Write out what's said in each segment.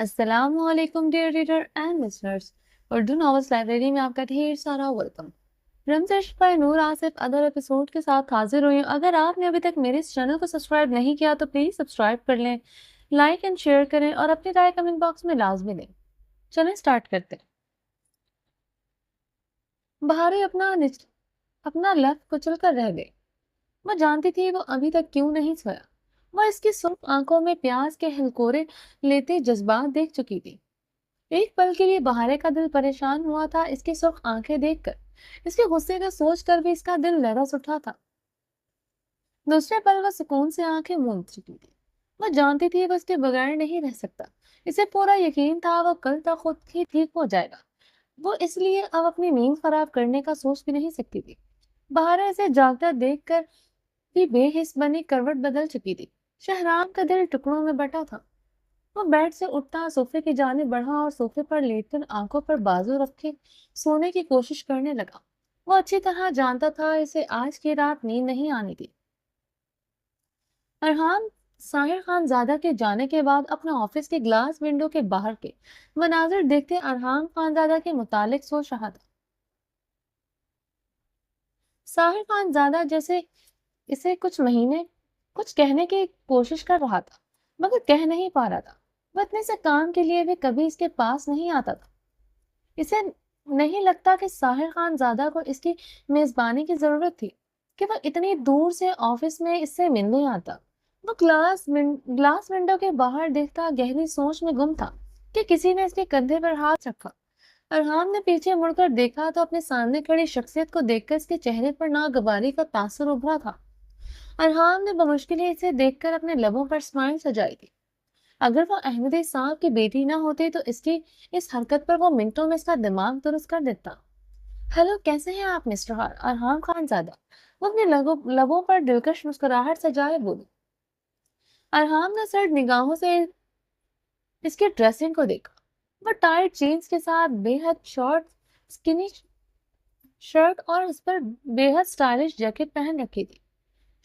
السلام علیکم dear reader and listeners, Urdu novels library میں آپ کا ڈھیر سارا ویلکم۔ رمزش پر نور آصف ادر ایپیسوڈ کے ساتھ حاضر ہوئی ہوں۔ اگر آپ نے ابھی تک میرے اس چینل کو سبسکرائب نہیں کیا تو پلیز سبسکرائب کر لیں، لائک اینڈ شیئر کریں اور اپنی رائے کمنٹ باکس میں لازمی دیں۔ چلیں سٹارٹ کرتے ہیں۔ بہارے اپنا لفظ کچل کر رہ گئی۔ وہ جانتی تھی وہ ابھی تک کیوں نہیں سویا۔ وہ اس کی سرخ آنکھوں میں پیاز کے ہلکورے لیتے جذبات دیکھ چکی تھی۔ ایک پل کے لیے بہارے کا دل پریشان ہوا تھا، اس کی سرخ آنکھیں دیکھ کر، اس کے غصے کا سوچ کر بھی اس کا دل لرز اٹھا تھا۔ دوسرے پل وہ سکون سے آنکھیں موند چکی تھی۔ وہ جانتی تھی وہ اس کے بغیر نہیں رہ سکتا۔ اسے پورا یقین تھا وہ کل تک خود ہی ٹھیک ہو جائے گا۔ وہ اس لیے اب اپنی نیند خراب کرنے کا سوچ بھی نہیں سکتی تھی۔ بہارے اسے جاگتا دیکھ کر بھی بے حس بنی کروٹ بدل چکی تھی۔ شہرام کا دل ٹکڑوں میں بٹا تھا۔ وہ بیڈ سے اٹھتا صوفے کی جانب بڑھا اور صوفے پر لیٹ کر آنکھوں پر بازو رکھے سونے کی کوشش کرنے لگا۔ وہ اچھی طرح جانتا تھا اسے آج کی رات نیند نہیں آنی تھی۔ ارحان ساحر خان زادہ کے جانے کے بعد اپنا آفس کے گلاس ونڈو کے باہر کے مناظر دیکھتے ارحان خان زادہ کے متعلق سوچ رہا تھا۔ ساحر خان زادہ جیسے اسے کچھ کہنے کی کوشش کر رہا تھا مگر کہہ نہیں پا رہا تھا۔ وہ اتنے سے کام کے لیے بھی کبھی اس کے پاس نہیں آتا تھا۔ اسے نہیں لگتا کہ ساحر خان زادہ کو اس کی میزبانی کی ضرورت تھی کہ وہ اتنی دور سے آفس میں اس سے ملنے آتا۔ وہ گلاس ونڈو کے باہر دیکھتا گہری سوچ میں گم تھا کہ کسی نے اس کے کندھے پر ہاتھ رکھا۔ ارحان نے پیچھے مڑ کر دیکھا تو اپنے سامنے کھڑی شخصیت کو دیکھ کر اس کے چہرے پر ناگواری کا تاثر ابھرا تھا۔ ارحان نے بمشکل اسے دیکھ کر اپنے لبوں پر اسمائل سجائی تھی۔ اگر وہ احمدی صاحب کی بیٹی نہ ہوتی تو اس کی اس حرکت پر وہ منٹوں میں اس کا دماغ درست کر دیتا۔ ہیلو، کیسے ہیں آپ مسٹر ارحان خان زادہ؟ وہ اپنے لبوں پر دلکش مسکراہٹ سجائے بولی۔ ارحان نے سرد نگاہوں سے اس کی ڈریسنگ کو دیکھا۔ وہ ٹائٹ جینز کے ساتھ بے حد شارٹ سکنی شرٹ اور اس پر بے حد سٹائلش جیکٹ پہن رکھی تھی۔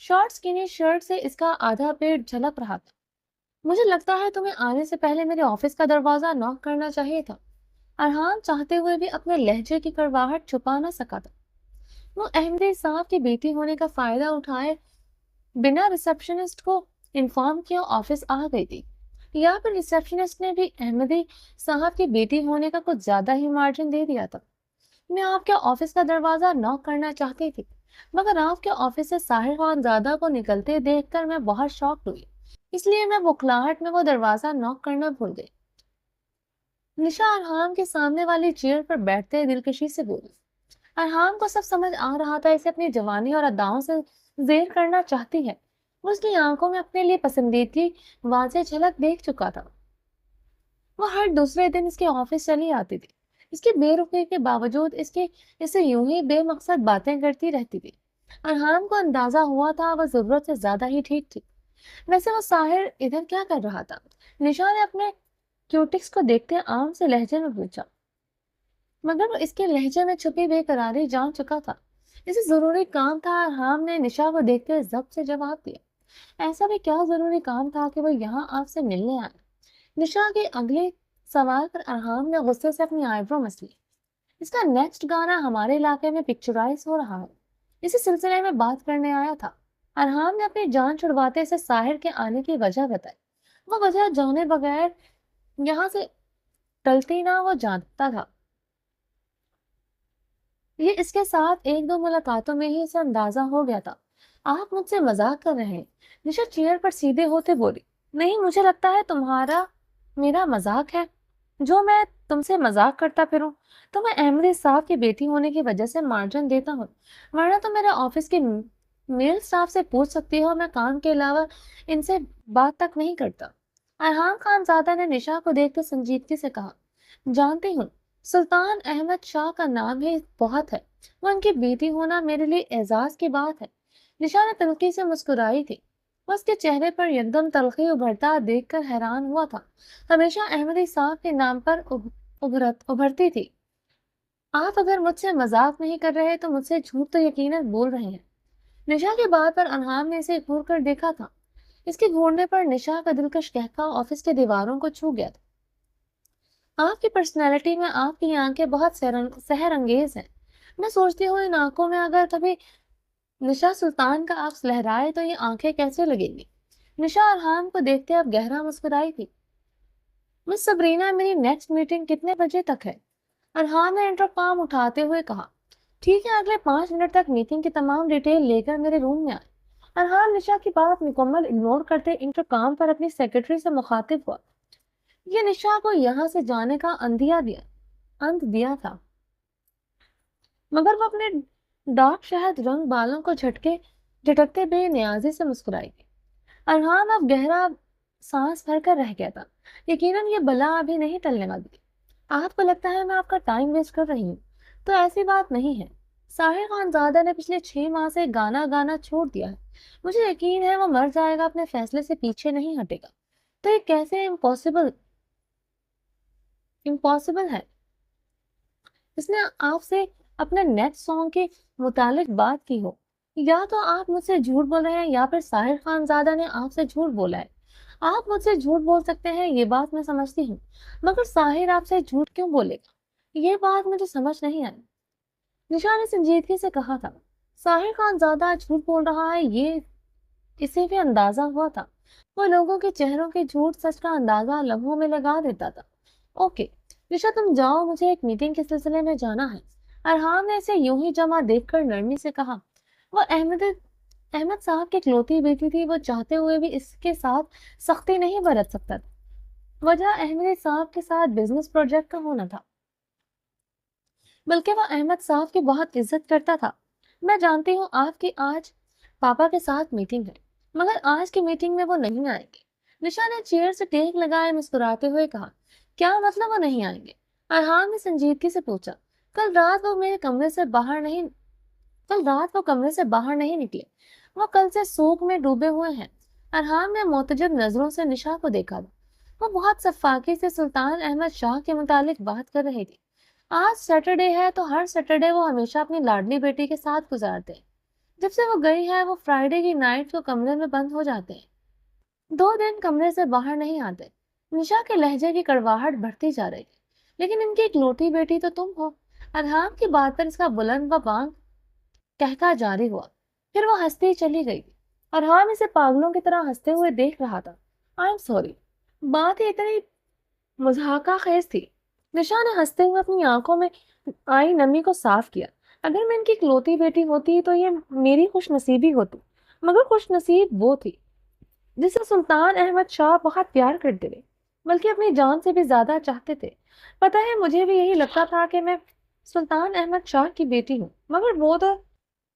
شارٹ سکنی شرٹ سے اس کا آدھا پیٹ جھلک رہا تھا۔ مجھے لگتا ہے تمہیں آنے سے پہلے میرے آفس کا دروازہ ناک کرنا چاہیے تھا۔ ارحان چاہتے ہوئے بھی اپنے لہجے کی کڑواہٹ چھپا نہ سکا تھا۔ وہ احمدی صاحب کی بیٹی ہونے کا فائدہ اٹھائے بنا ریسپشنسٹ کو انفارم کیا آفس آ گئی تھی، یا پھر ریسپشنسٹ نے بھی احمدی صاحب کی بیٹی ہونے کا کچھ زیادہ ہی مارجن دے دیا تھا۔ میں آپ کے آفس کا دروازہ ناک کرنا چاہتی تھی مگر آپ کے آفس سے ساحر خان زادہ کو نکلتے دیکھ کر میں بہت شاکڈ ہوئی، اس لیے میں بخلاہٹ میں وہ دروازہ ناک کرنا بھول گئی۔ نشا ارحان کے سامنے والی چیئر پر بیٹھتے دلکشی سے بولی۔ ارحان کو سب سمجھ آ رہا تھا اسے اپنی جوانی اور اداؤں سے زیر کرنا چاہتی ہے۔ وہ اس کی آنکھوں میں اپنے لیے پسندیدگی واضح جھلک دیکھ چکا تھا۔ وہ ہر دوسرے دن اس کے آفس چلی آتی تھی۔ اس کی بے رخی کے باوجود اسے یوں ہی بے مقصد باتیں کرتی رہتی تھی۔ ارحان کو اندازہ ہوا تھا وہ ضرورت سے زیادہ ہی ٹھیک تھی۔ ویسے وہ ساحر ادھر کیا کر رہا تھا؟ نشا نے اپنے کیوٹکس کو دیکھتے عام سے لہجے میں پوچھا، مگر وہ اس کے لہجے میں چھپی بے قراری جان چکا تھا۔ اسے ضروری کام تھا۔ ارحان نے نشا کو دیکھتے ضبط سے جواب دیا، ایسا بھی کیا ضروری کام تھا کہ وہ یہاں آپ سے ملنے آئے؟ نشا کے اگلے سوال پر ارحان نے غصے سے اپنی آئی برو مس لی۔ اس کا نیکسٹ گانا ہمارے علاقے میں پکچرائز ہو رہا ہے، اسی سلسلے میں بات کرنے آیا تھا۔ ارحان نے اپنی جان چھڑواتے سے ساحر کے آنے کی وجہ بتائی۔ وہ وجہ جانے بغیر یہاں سے ٹلتی نہ، وہ جانتا تھا۔ یہ اس کے ساتھ ایک دو ملاقاتوں میں ہی اسے اندازہ ہو گیا تھا۔ آپ مجھ سے مذاق کر رہے ہیں؟ نشا چیئر پر سیدھے ہوتے بولی۔ نہیں، مجھے لگتا ہے تمہارا میرا مذاق ہے۔ جو میں تم سے مذاق کرتا پھروں تو میں احمدی صاحب کی بیٹی ہونے کی وجہ سے مارجن دیتا ہوں، ورنہ تو میرے آفس کے میل سٹاف سے پوچھ سکتی ہو، میں کام کے علاوہ ان سے بات تک نہیں کرتا۔ ارحان خان زادہ نے نشا کو دیکھ کر سنجیدگی سے کہا، جانتی ہوں سلطان احمد شاہ کا نام ہی بہت ہے، وہ ان کی بیٹی ہونا میرے لیے اعزاز کی بات ہے۔ نشا نے تلخی سے مسکرائی تھی۔ وہ اس کے چہرے پر یکدم تلخی ابھرتا دیکھ کر حیران ہوا تھا۔ ہمیشہ احمدی صاحب کے نام پر ابھرتی تھی۔ آپ اگر مجھ سے مذاق نہیں کر رہے تو مجھ سے جھوٹ تو یقیناً بول رہے ہیں۔ نشا کی بات پر ارحان نے اسے گھور کر دیکھا تھا۔ اس کے گھورنے پر نشا کا دلکش قہقہ آفس کے دیواروں کو چھو گیا تھا۔ آپ کی پرسنالٹی میں آپ کی آنکھیں بہت سحر انگیز ہیں۔ میں سوچتی ہوں ان آنکھوں میں اگر کبھی نشا سلطان کا عکس لہرائے تو یہ آنکھیں کیسے لگیں گی؟ نشا ارحان کو دیکھتے اب گہرا مسکرائی تھی۔ مس سبرینا، میری نیکسٹ میٹنگ کتنے بجے تک ہے؟ ارحان نے انٹر کام اٹھاتے ہوئے کہا۔ ٹھیک ہے، اگلے 5 منٹ تک میٹنگ کی تمام ڈیٹیل لے کر میرے روم میں آئے۔ ارحان نشا کی بات مکمل اگنور کرتے انٹر کام پر اپنی سیکرٹری سے مخاطب ہوا۔ یہ نشا کو یہاں سے جانے کا انت دیا تھا، مگر وہ اپنے ڈارک شہد رنگ بالوں کو جھٹکتے بے نیازی سے مسکرائی گئی۔ ارحان اب گہرا سانس بھر کر رہ گیا تھا۔ یقیناً یہ بلا ابھی نہیں ٹلنے والی۔ آپ کو لگتا ہے میں آپ کا ٹائم ویسٹ کر رہی ہوں؟ تو ایسی بات نہیں ہے۔ ساحر خان زادہ نے پچھلے 6 ماہ سے گانا گانا چھوڑ دیا ہے۔ مجھے یقین ہے وہ مر جائے گا، اپنے فیصلے سے پیچھے نہیں ہٹے گا۔ تو یہ کیسے امپاسبل ہے؟ اس نے آپ سے اپنے نیکسٹ سانگ کے متعلق بات کی ہو؟ یا تو آپ مجھ سے جھوٹ بول رہے ہیں یا پھر ساحر خان زادہ نے آپ سے جھوٹ بولا ہے۔ آپ مجھ سے جھوٹ بول سکتے ہیں، یہ بات میں سمجھتی ہوں، مگر ساحر آپ سے جھوٹ کیوں بولے گا؟ یہ بات مجھے سمجھ نہیں آئی۔ نشا نے سنجیدگی سے کہا تھا، ساحر خان زادہ جھوٹ بول رہا ہے، یہ اسے بھی اندازہ ہوا تھا۔ وہ لوگوں کے چہروں کے جھوٹ سچ کا اندازہ لمحوں میں لگا دیتا تھا۔ اوکے نشا، تم جاؤ، مجھے ایک میٹنگ کے سلسلے میں جانا ہے۔ ارحان نے اسے یوں ہی جمع دیکھ کر نرمی سے کہا۔ وہ احمد صاحب کی اکلوتی بیٹی تھی، وہ چاہتے ہوئے بھی اس کے ساتھ سختی نہیں برت سکتا تھا۔ وجہ احمد صاحب کے ساتھ بزنس پروجیکٹ کا ہونا تھا، بلکہ وہ احمد صاحب کی بہت عزت کرتا تھا۔ میں جانتی ہوں آپ کی آج پاپا کے ساتھ میٹنگ ہے، مگر آج کی میٹنگ میں وہ نہیں آئیں گے۔ نشا نے چیئر سے ٹیک لگائے مسکراتے ہوئے کہا۔ کیا مطلب وہ نہیں آئیں گے؟ ارحان نے سنجیدگی سے پوچھا۔ کل رات وہ کمرے سے باہر نہیں نکلے، وہ کل سے سوگ میں ڈوبے ہوئے ہیں۔ ارحان نے معتجب نظروں سے نشا کو دیکھا تھا۔ وہ بہت شفاقی سے سلطان احمد شاہ کے متعلق بات کر رہی تھی۔ آج سیٹرڈے ہے تو ہر سیٹرڈے وہ ہمیشہ اپنی لاڈلی بیٹی کے ساتھ گزارتے ہیں۔ جب سے وہ گئی ہے وہ فرائیڈے کی نائٹ کو کمرے میں بند ہو جاتے ہیں، 2 دن کمرے سے باہر نہیں آتے۔ نشا کے لہجے کی کڑواہٹ بڑھتی جا رہی تھی۔ لیکن ان کی اکلوتی بیٹی تو تم ہو۔ ارحان کی بات پر اس کا بلند و بانگ کہکا جاری ہوا، پھر وہ ہنستی چلی گئی۔ ارحان اسے پاگلوں کی طرح ہنستے ہوئے دیکھ رہا تھا۔ آئی ایم سوری، بات ہی اتنی مضحکہ خیز تھی۔ نشا نے ہنستے ہوئے اپنی آنکھوں میں آئی نمی کو صاف کیا۔ اگر میں ان کی اکلوتی بیٹی ہوتی تو یہ میری خوش نصیبی ہوتی، مگر خوش نصیب وہ تھی جسے سلطان احمد شاہ بہت پیار کرتے تھے، بلکہ اپنی جان سے بھی زیادہ چاہتے تھے۔ پتہ ہے مجھے بھی یہی لگتا تھا کہ میں سلطان احمد شاہ کی بیٹی ہوں، مگر وہ تو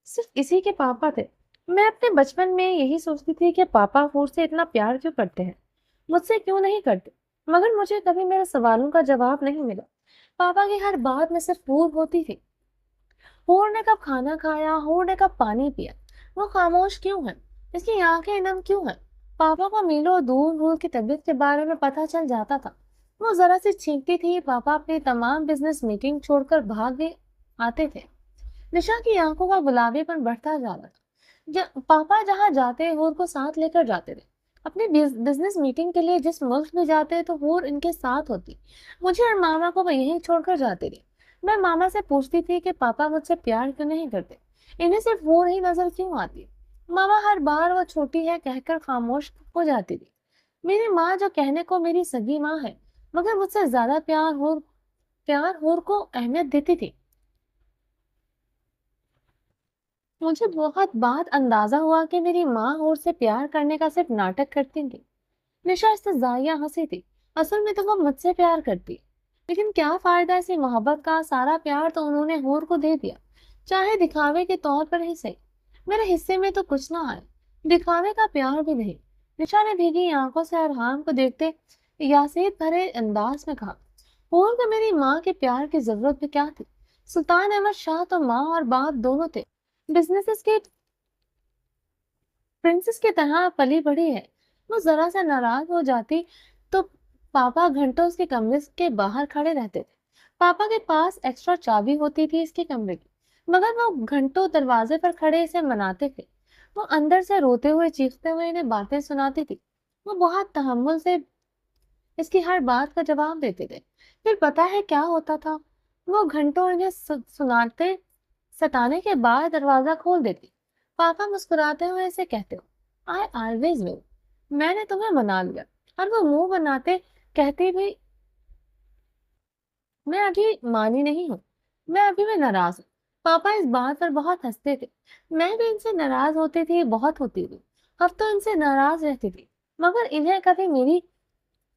صرف اسی کے پاپا تھے۔ میں اپنے بچپن میں یہی سوچتی تھی کہ پاپا فور سے اتنا پیار کیوں کرتے ہیں، مجھ سے کیوں نہیں کرتے، مگر مجھے کبھی میرے سوالوں کا جواب نہیں ملا۔ پاپا کی ہر بات میں صرف ہور ہوتی تھی۔ ہور نے کب کھانا کھایا، ہور نے کب پانی پیا، وہ خاموش کیوں ہے، اس کی آنکھیں نم کیوں ہیں؟ پاپا کو میلوں دور ہور کی طبیعت کے بارے میں پتہ چل جاتا تھا۔ وہ ذرا سی چھینکتی تھی، پاپا اپنی تمام بزنس میٹنگ چھوڑ کر بھاگ آتے تھے۔ نشا کی آنکھوں کا گلابی پن بڑھتا جا رہا تھا۔ پاپا جہاں جاتے ہور کو ساتھ لے کر جاتے تھے۔ اپنی بزنس میٹنگ کے لیے جس ملک میں جاتے تو ہور ان کے ساتھ ہوتی۔ مجھے اور ماما کو وہ یہیں چھوڑ کر جاتے تھے۔ میں ماما سے پوچھتی تھی کہ پاپا مجھ سے پیار کیوں نہیں کرتے، انہیں صرف ہور ہی نظر کیوں آتی۔ ماما ہر بار وہ چھوٹی ہے کہہ کر خاموش ہو جاتی تھی۔ میری ماں جو کہنے کو میری سگی ماں ہے، مگر مجھ سے زیادہ پیار ہور کو اہمیت دیتی تھی۔ مجھے بہت بات اندازہ ہوا کہ میری ماں ہور سے پیار کرنے کا صرف ناٹک کرتی تھی۔ نشا استہزائیہ ہنسی تھی۔ اصل میں تو وہ مجھ سے پیار کرتی، لیکن کیا فائدہ اسی محبت کا، سارا پیار تو انہوں نے ہور کو دے دیا، چاہے دکھاوے کے طور پر ہی صحیح۔ میرے حصے میں تو کچھ نہ آئے، دکھاوے کا پیار بھی نہیں۔ نشا نے بھیگی آنکھوں سے ارحان کو دیکھتے یاسید بھرے انداز میں کہا۔ ہور کو میری ماں کے پیار کی ضرورت بھی کیا تھی؟ سلطان احمد شاہ تو ماں اور باپ دونوں تھے، بزنس کے پرنسس کی طرح پلی بڑھی ہے۔ وہ ذرا سے ناراض ہو جاتی تو پاپا گھنٹوں اس کے کمرے کے باہر کھڑے رہتے تھے۔ پاپا کے پاس ایکسٹرا چابی ہوتی تھی اس کے کمرے کی، مگر وہ گھنٹوں دروازے پر کھڑے اسے مناتے تھے۔ وہ اندر سے روتے ہوئے چیختے ہوئے انہیں باتیں سناتی تھی۔ وہ بہت تحمل سے اس کی ہر بات کا جواب دیتے تھے۔ پھر پتا ہے کیا ہوتا تھا؟ وہ گھنٹوں انہیں سناتے ستانے کے بعد دروازہ کھول دیتی۔ پاپا مسکراتے ہوئے اسے کہتے ہو، آئی آلویز ول، میں نے تمہیں منا لیا۔ اور وہ منہ بناتے کہتی بھی، میں ابھی مانی نہیں ہوں، میں ابھی بھی ناراض ہوں۔ پاپا اس بات پر بہت ہنستے تھے۔ میں بھی ان سے ناراض ہوتی تھی، بہت ہوتی تھی۔ ہفتوں ان سے ناراض رہتی تھی، مگر انہیں کبھی میری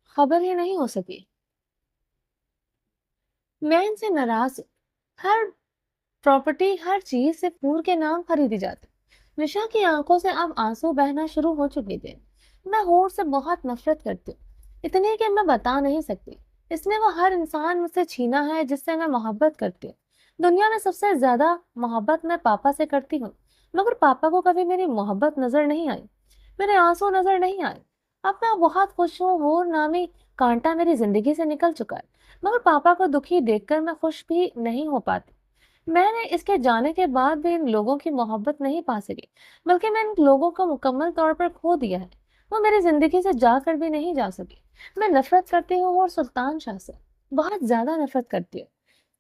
خبر ہی نہیں ہو سکی۔ میں ان سے ناراض ہوں۔ ہر پراپرٹی، ہر چیز سے پور کے نام خریدی جاتی۔ نشا کی آنکھوں سے اب آنسو بہنا شروع ہو چکے تھے۔ میں ہور سے بہت نفرت کرتی ہوں، اتنی کہ میں بتا نہیں سکتی۔ اس نے وہ ہر انسان مجھ سے چھینا ہے جس سے میں محبت کرتی ہوں۔ دنیا میں سب سے زیادہ محبت میں پاپا سے کرتی ہوں، مگر پاپا کو کبھی میری محبت نظر نہیں آئی، میرے آنسو نظر نہیں آئے۔ اب میں بہت خوش ہوں، ہور نامی کانٹا میری زندگی سے نکل چکا ہے، مگر پاپا کو دکھی دیکھ کر میں خوش بھی نہیں ہو پاتی۔ میں نے اس کے جانے کے بعد بھی ان لوگوں کی محبت نہیں پا سکی، بلکہ میں ان لوگوں کو مکمل طور پر کھو دیا ہے۔ وہ میری زندگی سے جا کر بھی نہیں جا سکی۔ میں نفرت کرتی ہوں اور سلطان شاہ سے بہت زیادہ نفرت کرتی ہوں۔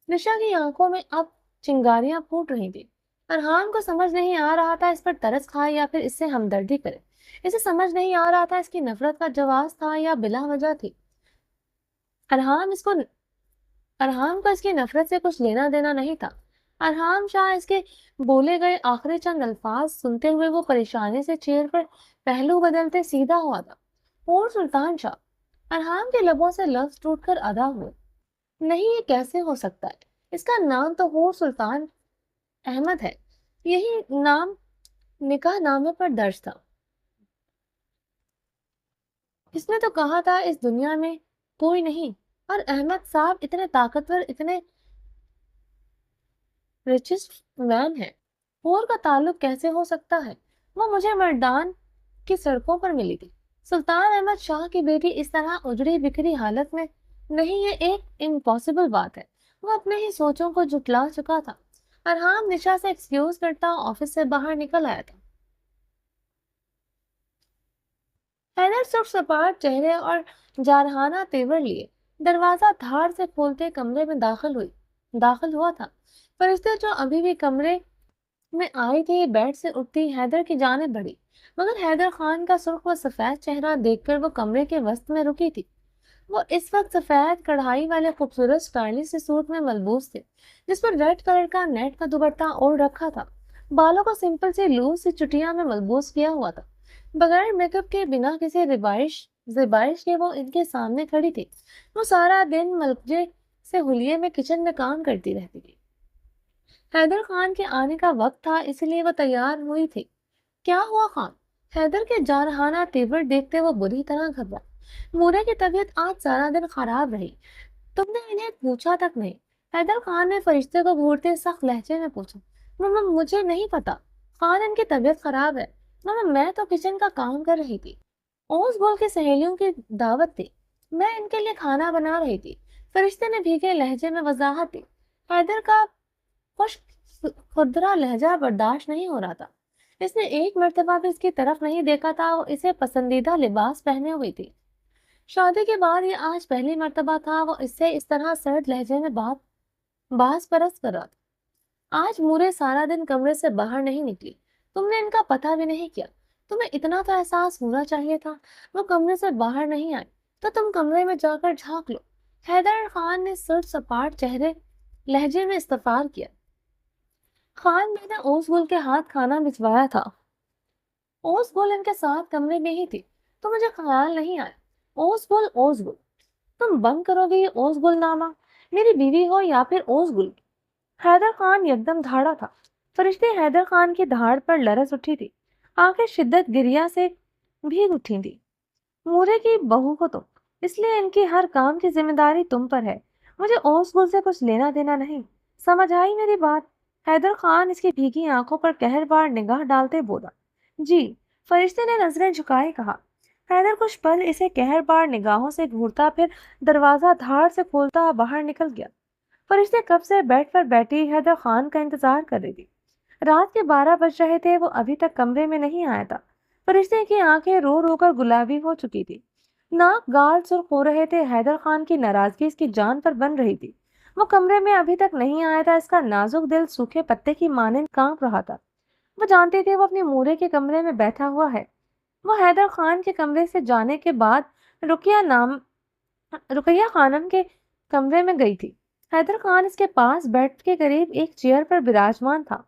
نشا کی آنکھوں میں اب چنگاریاں پھوٹ رہی تھی۔ ارحان کو سمجھ نہیں آ رہا تھا اس پر ترس کھائے یا پھر اس سے ہمدردی کرے۔ اسے سمجھ نہیں آ رہا تھا اس کی نفرت کا جواز تھا یا بلا وجہ تھی۔ ارحان کو اس کی نفرت سے کچھ لینا دینا نہیں تھا۔ ارحان شاہ اس کے بولے گئے آخری چند الفاظ سنتے ہوئے وہ پریشانی سے چیر پر پہلو بدلتے سیدھا ہوا تھا۔ اور سلطان شاہ، ارحان کے لبوں سے لفظ ٹوٹ کر ادا ہوئے۔ نہیں، یہ کیسے ہو سکتا ہے؟ اس کا نام تو ہور سلطان احمد ہے، یہی نام نکاح نامے پر درج تھا۔ اس نے تو کہا تھا اس دنیا میں کوئی نہیں، اور احمد صاحب اتنے طاقتور، اتنے ریچسٹ مین ہے۔ ہور کا تعلق کیسے ہو سکتا ہے؟ وہ مجھے مردان کی سڑکوں پر ملی تھی۔ سلطان احمد شاہ کی بیٹی اس طرح اجڑی بکھری حالت میں نہیں، یہ ایک امپاسبل بات ہے۔ وہ اپنے ہی سوچوں کو جھٹلا چکا تھا۔ ارحان نشا سے ایکسکیوز کرتا آفس سے باہر نکل آیا تھا۔ حیدر سرخ سپاٹ چہرے اور جارحانہ تیور لیے دروازہ دھاڑ سے کھولتے کمرے میں داخل ہوا تھا۔ فرشتے جو ابھی بھی کمرے میں آئی تھی بیڈ سے اٹھتی حیدر کی جانب بڑھی، مگر حیدر خان کا سرخ و سفید چہرہ دیکھ کر وہ کمرے کے وسط میں رکی تھی۔ وہ اس وقت سفید کڑھائی والے خوبصورت اسٹائلش سے سوٹ میں ملبوس تھے، جس پر ریڈ کلر کا نیٹ کا دوپٹہ اوڑھ رکھا تھا۔ بالوں کو سمپل سی لوز سی چٹیاں میں ملبوس کیا ہوا تھا۔ بغیر میک اپ کے، بنا کسی زیبائش کے وہ ان کے سامنے کھڑی تھی۔ وہ سارا دن ملکجے سے حلیے میں کچن میں کام کرتی رہتی تھی۔ حیدر خان کے آنے کا وقت تھا، اس لیے وہ تیار ہوئی تھی۔ کیا ہوا خان؟ حیدر کے جارحانہ تیور دیکھتے وہ بری طرح گھبرا۔ مورے کی طبیعت آج سارا دن خراب رہی، تم نے انہیں پوچھا تک نہیں؟ حیدر خان نے فرشتے کو گھورتے سخت لہجے میں پوچھا۔ مجھے نہیں پتا خان، ان کی طبیعت خراب ہے۔ میں تو کچن کا کام کر رہی تھی، اوس گول کی سہیلیوں کی دعوت تھی، میں ان کے لیے کھانا بنا رہی تھی، فرشتے نے بھیگے لہجے میں وضاحت دی۔ حیدر کا خشک خردرا لہجہ برداشت نہیں ہو رہا تھا۔ اس نے ایک مرتبہ بھی اس کی طرف نہیں دیکھا تھا۔ وہ اسے پسندیدہ لباس پہنے ہوئی تھی۔ شادی کے بعد یہ آج پہلی مرتبہ تھا وہ اس سے اس طرح سرد لہجے میں باز پرست کر رہا تھا۔ آج مورے سارا دن کمرے سے باہر نہیں نکلی، تم نے ان کا پتہ بھی نہیں کیا۔ تمہیں اتنا تو احساس ہونا چاہیے تھا وہ کمرے سے باہر نہیں آئے تو تم کمرے میں جا کر جھانک لو۔ حیدر خان نے سرد سپاٹ چہرے لہجے میں استفسار کیا۔ خان، میں نے اوس گل کے ہاتھ کھانا بھجوایا تھا۔ اوس گل ان کے ساتھ کمرے میں ہی تھی تو مجھے خیال نہیں آیا۔ اوس گل، تم بند کرو گے یہ اوس گل نامہ؟ میری بیوی ہو یا پھر اوس گل؟ حیدر خان یکدم دھاڑا تھا۔ فرشتے حیدر خان کی دھاڑ پر لرز اٹھی تھی، آنکھیں شدت گریا سے بھیگ اٹھی تھی۔ مورے کی بہو ہو تم، اس لیے ان کی ہر کام کی ذمہ داری تم پر ہے، مجھے اوس گل سے کچھ لینا دینا نہیں، سمجھ آئی میری بات؟ حیدر خان اس کی بھیگی آنکھوں پر قہر بار نگاہ ڈالتے بولا۔ جی، فرشتے نے نظریں جھکائے کہا۔ حیدر کچھ پل اسے قہر بار نگاہوں سے گھورتا، پھر دروازہ دھاڑ سے کھولتا باہر نکل گیا۔ فرشتے کب سے بیڈ پر بیٹھی حیدر خان کا انتظار کر رہی تھی۔ رات کے 12 بج رہے تھے، وہ ابھی تک کمرے میں نہیں آیا تھا۔ فرشتے کی آنکھیں رو رو کر گلابی ہو چکی تھی۔ ناک گال سرخ ہو رہے تھے۔ حیدر خان کی ناراضگی اس کی جان پر بن رہی تھی۔ وہ کمرے میں ابھی تک نہیں آیا تھا، اس کا نازک دل سوکھے پتے کی مانند کانپ رہا تھا۔ وہ جانتی تھی وہ اپنی مورے کے کمرے میں بیٹھا ہوا ہے۔ وہ حیدر خان کے کمرے سے جانے کے بعد رقیہ خانم کے کمرے میں گئی تھی۔ حیدر خان اس کے پاس بیڈ کے قریب ایک چیئر پر براجمان تھا۔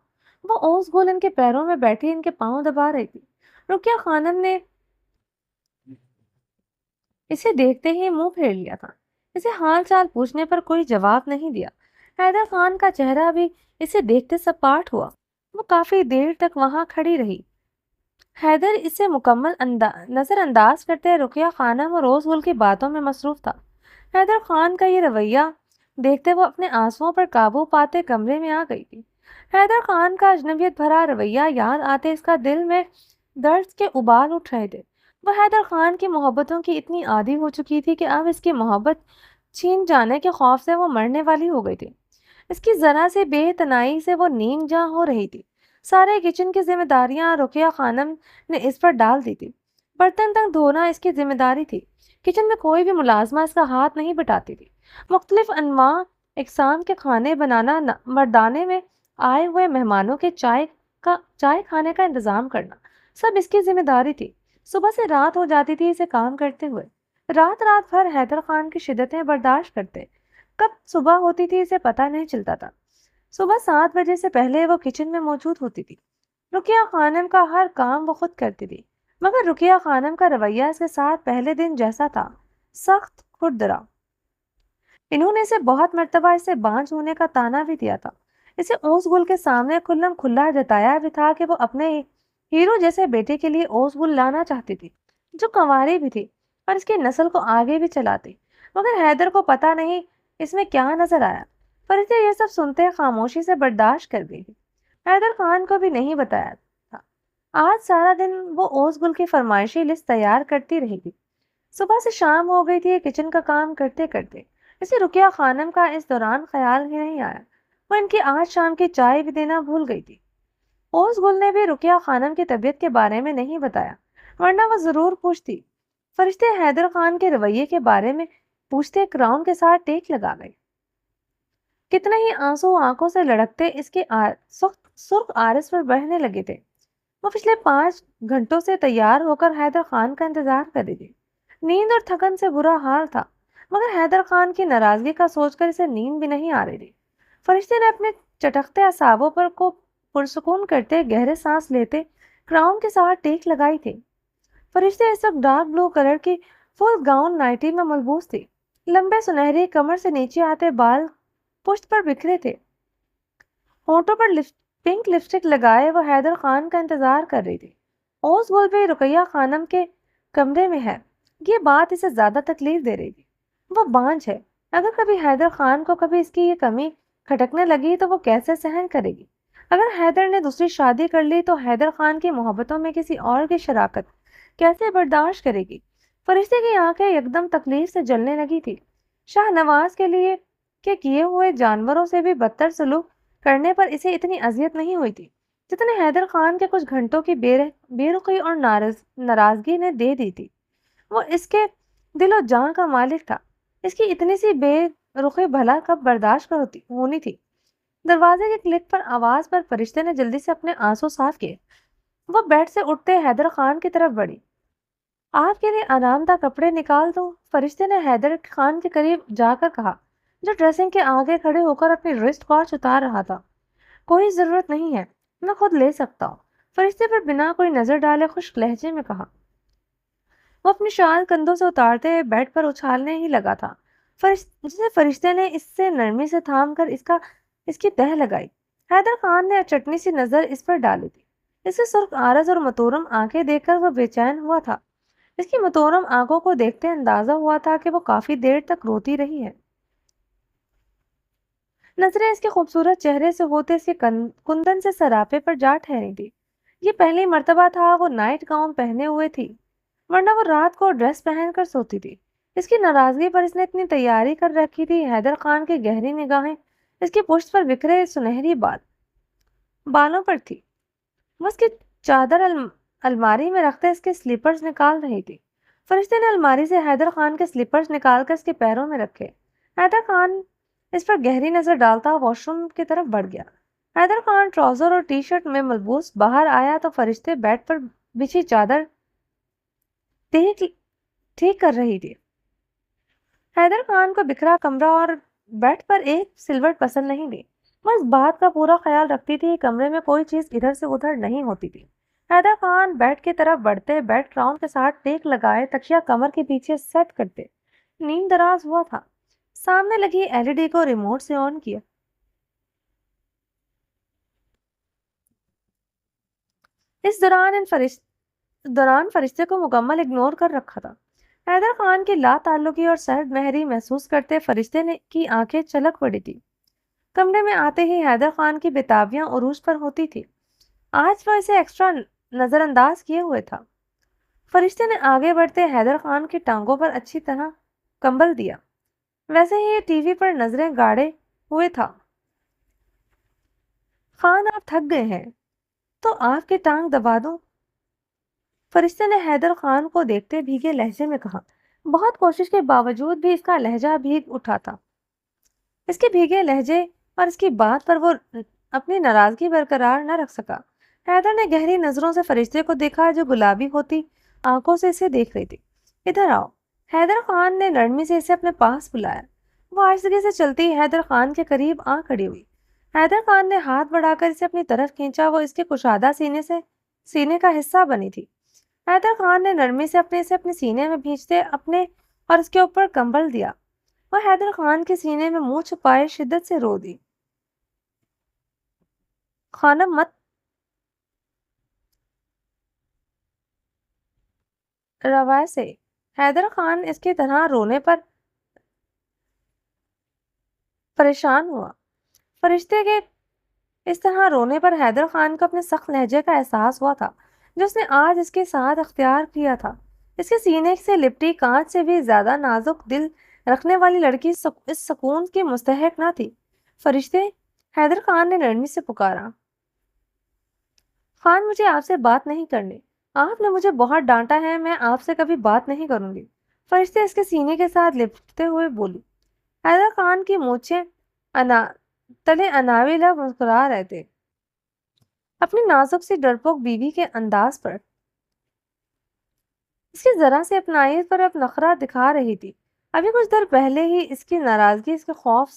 وہ اوس گول ان کے پیروں میں بیٹھی ان کے پاؤں دبا رہی تھی۔ رقیہ خانم نے اسے دیکھتے ہی منہ پھیر لیا تھا۔ اسے حال چال پوچھنے پر کوئی جواب نہیں دیا۔ حیدر خان کا چہرہ بھی اسے دیکھتے سپاٹ ہوا۔ وہ کافی دیر تک وہاں کھڑی رہی۔ حیدر اسے مکمل نظر انداز کرتے رقیہ خانم اور روز گل کی باتوں میں مصروف تھا۔ حیدر خان کا یہ رویہ دیکھتے وہ اپنے آنسوؤں پر قابو پاتے کمرے میں آ گئی تھی۔ حیدر خان کا اجنبیت بھرا رویہ یاد آتے اس کا دل میں درد کے ابال اٹھ رہے تھے۔ وہ حیدر خان کی محبتوں کی اتنی عادی ہو چکی تھی کہ اب اس کی محبت چھین جانے کے خوف سے وہ مرنے والی ہو گئی تھی۔ اس کی ذرا سی بے تنائی سے وہ نیم جاں ہو رہی تھی۔ سارے کچن کی ذمہ داریاں رقیہ خانم نے اس پر ڈال دی تھی۔ برتن تک دھونا اس کی ذمہ داری تھی۔ کچن میں کوئی بھی ملازمہ اس کا ہاتھ نہیں بٹاتی تھی۔ مختلف انواع اقسام کے کھانے بنانا، مردانے میں آئے ہوئے مہمانوں کے چائے کھانے کا انتظام کرنا، سب اس کی ذمہ داری تھی۔ صبح سے رات ہو جاتی تھی اسے کام کرتے ہوئے۔ رات بھر حیدر خان کی شدتیں برداشت کرتے۔ کب صبح ہوتی تھی اسے پتہ نہیں چلتا تھا۔ صبح 7 بجے سے پہلے وہ کچن میں موجود ہوتی تھی۔ رقیہ خانم کا ہر کام وہ خود کرتی تھی، مگر رقیہ خانم کا رویہ اس کے ساتھ پہلے دن جیسا تھا، سخت کھردرا۔ انہوں نے اسے بہت مرتبہ اسے بانجھ ہونے کا تانا بھی دیا تھا۔ اسے اوس گل کے سامنے کھلم کھلا جتایا بھی تھا کہ وہ اپنے ہیرو جیسے بیٹے کے لیے اوس گل لانا چاہتی تھی، جو کنواری بھی تھی اور اس کی نسل کو آگے بھی چلاتی۔ مگر حیدر کو پتہ نہیں اس میں کیا نظر آیا۔ فرشتے یہ سب سنتے خاموشی سے برداشت کر گئی۔ حیدر خان کو بھی نہیں بتایا تھا۔ آج سارا دن وہ اوس گل کی فرمائشی لسٹ تیار کرتی رہی تھی۔ صبح سے شام ہو گئی تھی کچن کا کام کرتے کرتے۔ اسے رقیہ خانم کا اس دوران خیال ہی نہیں آیا۔ وہ ان کی آج شام کی چائے بھی دینا بھول گئی تھی۔ اوس گل نے بھی رقیہ خانم کی طبیعت کے بارے میں نہیں بتایا، ورنہ وہ ضرور پوچھتی۔ فرشتے حیدر خان کے رویے کے بارے میں پوچھتے کراؤن کے ساتھ ٹیک لگا گئے۔ کتنے ہی آنسو آنکھوں سے لڑکتے اس کے سرخ آرس پر بہنے لگے تھے۔ وہ پچھلے 5 گھنٹوں سے تیار ہو کر حیدر خان کا انتظار کر رہی تھی۔ نیند اور تھکن سے برا حال تھا، مگر حیدر خان کی ناراضگی کا سوچ کر اسے نیند بھی نہیں آ رہی تھی۔ فرشتے نے اپنے چٹکتے اعصابوں پر کو پرسکون کرتے گہرے سانس لیتے کراؤن کے ساتھ ٹیک لگائی تھی۔ فرشتے اس وقت ڈارک بلو کلر کی فل گاؤن نائٹی میں ملبوس تھی۔ لمبے سنہری کمر سے نیچے آتے بال پشت پر بکھرے تھے۔ ہونٹوں پر پنک لپسٹک لگائے وہ حیدر خان کا انتظار کر رہی تھی۔ اوس گل بھی رقیہ خانم کے کمرے میں ہے، یہ بات اسے زیادہ تکلیف دے رہی تھی۔ وہ بانجھ ہے، اگر کبھی حیدر خان کو کبھی اس کی یہ کمی کھٹکنے لگی تو وہ کیسے سہن کرے گی؟ اگر حیدر نے دوسری شادی کر لی تو حیدر خان کی محبتوں میں کسی اور کی شراکت کیسے برداشت کرے گی؟ فرشتے کی آنکھیں یکدم تکلیف سے جلنے لگی تھی۔ شاہ نواز کے لیے کیے ہوئے جانوروں سے بھی بدتر سلوک کرنے پر اسے اتنی اذیت نہیں ہوئی تھی جتنے حیدر خان کے کچھ گھنٹوں کی بے رخی اور ناراضگی نے دے دی تھی۔ وہ اس کے دل و جان کا مالک تھا، اس کی اتنی سی بے رخی بھلا کب برداشت ہونی تھی؟ دروازے کے کلک پر آواز پر فرشتے نے جلدی سے اپنے آنسو صاف کیے۔ وہ بیڈ سے اٹھتے حیدر خان کی طرف بڑھی۔ آپ کے لیے آرام دہ کپڑے نکال دو، فرشتے نے حیدر خان کے قریب جا کر کہا، جو ڈریسنگ کے آگے کھڑے ہو کر اپنی رسٹ واچ اتار رہا تھا۔ کوئی ضرورت نہیں ہے، میں خود لے سکتا ہوں، فرشتے پر بنا کوئی نظر ڈالے خشک لہجے میں کہا۔ وہ اپنی شال کندھوں سے اتارتے بیڈ پر اچھالنے ہی لگا تھا، جسے فرشتے نے اس سے نرمی سے تھام کر اس کی تہہ لگائی۔ حیدر خان نے چٹنی سی نظر اس پر ڈالی تھی۔ اسے سرخ آرز اور متورم آنکھیں دیکھ کر وہ بے چین ہوا تھا۔ اس کی متورم آنکھوں کو دیکھتے اندازہ ہوا تھا کہ وہ کافی دیر تک روتی رہی ہے۔ نظریں اس کے خوبصورت چہرے سے ہوتے اس کے کندن سے سراپے پر جا ٹھہری تھی۔ یہ پہلی مرتبہ تھا وہ نائٹ گاؤن پہنے ہوئے تھی، ورنہ وہ رات کو ڈریس پہن کر سوتی تھی۔ اس کی ناراضگی پر اس نے اتنی تیاری کر رکھی تھی۔ حیدر خان کی گہری نگاہیں اس کی پشت پر بکھرے سنہری بالوں پر تھی۔ وہ اس کی چادر الماری میں رکھتے اس کے سلیپرز نکال رہی تھی۔ فرشتے نے الماری سے حیدر خان کے سلیپرز نکال کر اس کے پیروں میں رکھے۔ حیدر خان اس پر گہری نظر ڈالتا واش روم کی طرف بڑھ گیا۔ حیدر خان ٹراؤزر اور ٹی شرٹ میں ملبوس باہر آیا تو فرشتے بیڈ پر بچھی چادر ٹھیک کر رہی تھی۔ حیدر خان کو بکھرا کمرہ اور بیڈ پر ایک سلوٹ پسند نہیں تھی۔ وہ اس بات کا پورا خیال رکھتی تھی کہ کمرے میں کوئی چیز ادھر سے ادھر نہیں ہوتی تھی۔ حیدر خان بیڈ کی طرف بڑھتے، بیڈ کراؤن کے ساتھ ٹیک لگائے، تکیہ کمر کے پیچھے سیٹ کرتے نیند دراز ہوا تھا۔ سامنے لگی LED کو ریموٹ سے آن کیا۔ اس دوران فرشتے کو مکمل اگنور کر رکھا تھا۔ حیدر خان کی لا تعلقی اور سرد مہری محسوس کرتے فرشتے کی آنکھیں چلک پڑی تھی۔ کمرے میں آتے ہی حیدر خان کی بےتابیاں عروج پر ہوتی تھی۔ آج وہ اسے ایکسٹرا نظر انداز کیے ہوئے تھا۔ فرشتے نے آگے بڑھتے حیدر خان کی ٹانگوں پر اچھی طرح کمبل دیا۔ ویسے ہی یہ ٹی وی پر نظریں گاڑے ہوئے تھا۔ خان آپ تھک گئے ہیں تو آپ کی ٹانگ دبا دوں؟ فرشتے نے حیدر خان کو دیکھتے بھیگے لہجے میں کہا۔ بہت کوشش کے باوجود بھی اس کا لہجہ بھیگ اٹھا تھا۔ اس کے بھیگے لہجے اور اس کی بات پر وہ اپنی ناراضگی برقرار نہ رکھ سکا۔ حیدر نے گہری نظروں سے فرشتے کو دیکھا جو گلابی ہوتی آنکھوں سے اسے دیکھ رہی تھی۔ ادھر آؤ۔ حیدر خان نے نرمی سے اسے اپنے پاس بلایا۔ وہ آہستگی سے چلتی حیدر خان کے قریب آ کھڑی ہوئی۔ حیدر خان نے ہاتھ بڑھا کر اسے اپنی طرف کھینچا۔ وہ اس کے کشادہ سینے کا حصہ بنی تھی۔ حیدر خان نے نرمی سے اپنے سینے میں بھیجتے اپنے اور اس کے اوپر کمبل دیا۔ وہ حیدر خان کے سینے میں منہ چھپائے شدت سے رو دی۔ خانم مت روایت سے حیدر خان اس کی طرح رونے پر پریشان ہوا۔ فرشتے کے اس طرح رونے پر حیدر خان کو اپنے سخت لہجے کا احساس ہوا تھا جو اس نے آج اس کے ساتھ اختیار کیا تھا۔ اس کے سینے سے لپٹی کانچ سے بھی زیادہ نازک دل رکھنے والی لڑکی اس سکون کی مستحق نہ تھی۔ فرشتے، حیدر خان نے نرمی سے پکارا۔ خان، مجھے آپ سے بات نہیں کرنی۔ آپ نے مجھے بہت ڈانٹا ہے، میں آپ سے کبھی بات نہیں کروں گی۔ فرشتے اس کے سینے کے ساتھ لپٹتے ہوئے بولی۔ حیدر خان کی مونچھیں تلے اناوی لب مسکرا رہے تھے اپنی نازک سی ڈرپوک بیوی کے انداز پر۔ اس کی ذرا سے اپنائیت پر اب نخرہ دکھا رہی تھی۔ ابھی کچھ دیر پہلے ہی اس کی ناراضگی اس کے خوف